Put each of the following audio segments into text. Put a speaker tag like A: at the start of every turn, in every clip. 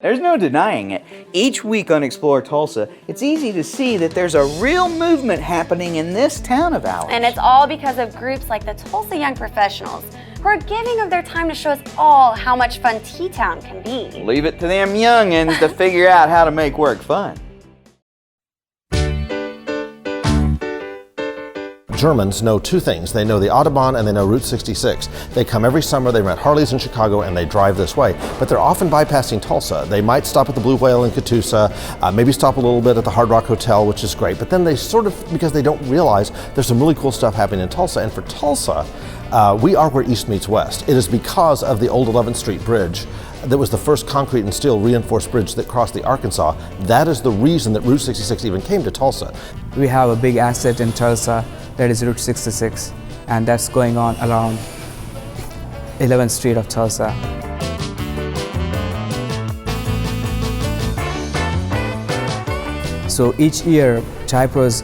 A: There's no denying it. Each week on Explore Tulsa, it's easy to see that there's a real movement happening in this town of ours.
B: And it's all because of groups like the Tulsa Young Professionals, who are giving of their time to show us all how much fun T-Town can be.
A: Leave it to them youngins to figure out how to make work fun.
C: Germans know two things. They know the Autobahn and they know Route 66. They come every summer, they rent Harleys in Chicago, and they drive this way. But they're often bypassing Tulsa. They might stop at the Blue Whale in Catoosa, maybe stop a little bit at the Hard Rock Hotel, which is great. But then they sort of, because they don't realize there's some really cool stuff happening in Tulsa. And for Tulsa, we are where East meets West. It is because of the old 11th Street Bridge that was the first concrete and steel reinforced bridge that crossed the Arkansas. That is the reason that Route 66 even came to Tulsa.
D: We have a big asset in Tulsa, that is Route 66, and that's going on around 11th Street of Tulsa. So each year, Typros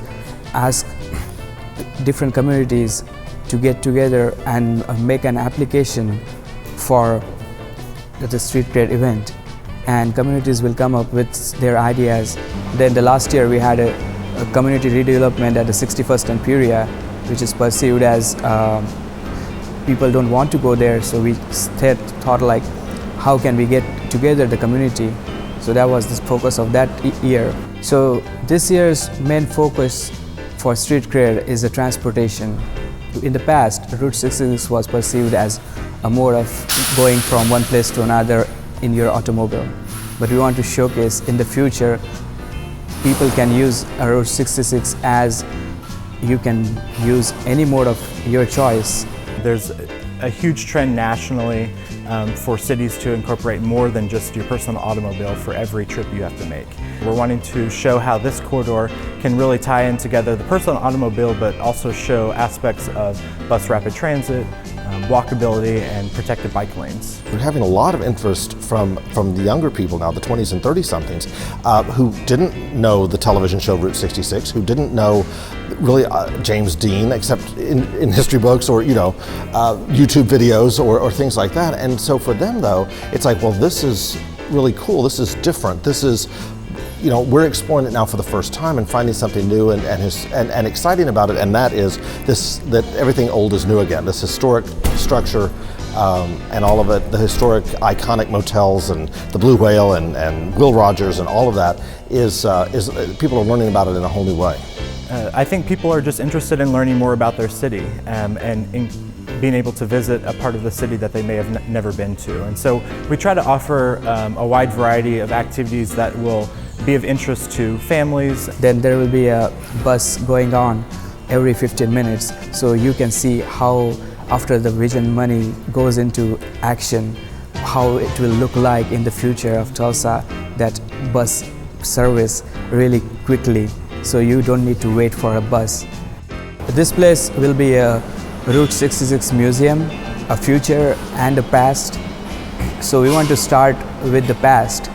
D: asks different communities to get together and make an application for the street cred event, and communities will come up with their ideas. Then the last year we had a community redevelopment at the 61st and Peoria, which is perceived as people don't want to go there, so we thought like, how can we get together the community? So that was the focus of that year. So this year's main focus for street cred is the transportation. In the past, Route 66 was perceived as a mode of going from one place to another in your automobile. But we want to showcase in the future, people can use a Route 66 as you can use any mode of your choice.
E: There's a huge trend nationally for cities to incorporate more than just your personal automobile for every trip you have to make. We're wanting to show how this corridor can really tie in together the personal automobile, but also show aspects of bus rapid transit, walkability, and protected bike lanes.
C: We're having a lot of interest from the younger people now, the 20s and 30-somethings, who didn't know the television show Route 66, who didn't know really James Dean, except in history books or YouTube videos or things like that. And so for them though, it's like, well, this is really cool, this is different, this is, we're exploring it now for the first time and finding something new and exciting about it, and that is that everything old is new again. This historic structure and all of it, the historic iconic motels and the Blue Whale and Will Rogers and all of that is people are learning about it in a whole new way.
E: I think people are just interested in learning more about their city and in being able to visit a part of the city that they may have never been to. And so we try to offer a wide variety of activities that will be of interest to families.
D: Then there will be a bus going on every 15 minutes, so you can see how after the vision money goes into action, how it will look like in the future of Tulsa, that bus service really quickly, so you don't need to wait for a bus. This place will be a Route 66 museum, a future and a past. So we want to start with the past.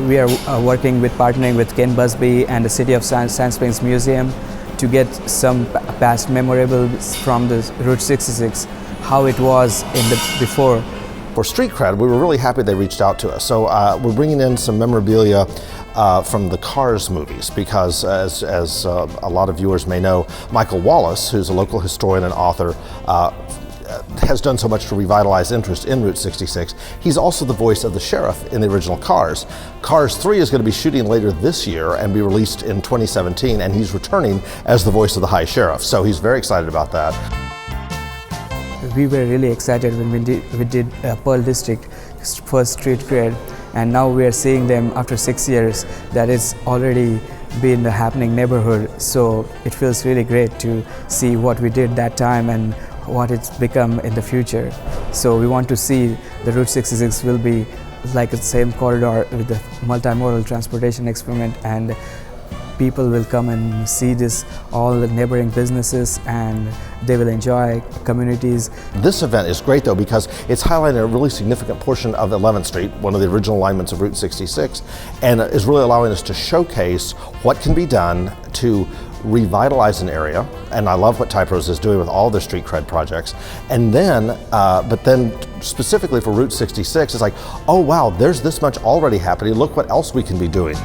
D: We are partnering with Ken Busby and the City of Sand Springs Museum to get some past memorables from the Route 66, how it was before.
C: For Street Cred, we were really happy they reached out to us. So we're bringing in some memorabilia from the Cars movies, because as a lot of viewers may know, Michael Wallace, who's a local historian and author, has done so much to revitalize interest in Route 66. He's also the voice of the sheriff in the original Cars. Cars 3 is going to be shooting later this year and be released in 2017, and he's returning as the voice of the High Sheriff, so he's very excited about that.
D: We were really excited when we did Pearl District first street cred, and now we are seeing them after 6 years that it's already been a happening neighborhood, so it feels really great to see what we did that time and what it's become in the future. So we want to see the Route 66 will be like the same corridor with the multimodal transportation experiment, and people will come and see this, all the neighboring businesses, and they will enjoy communities.
C: This event is great though because it's highlighting a really significant portion of 11th Street, one of the original alignments of Route 66, and is really allowing us to showcase what can be done to revitalize an area, and I love what Typros is doing with all their street cred projects. And then, but then specifically for Route 66, it's like, oh wow, there's this much already happening. Look what else we can be doing.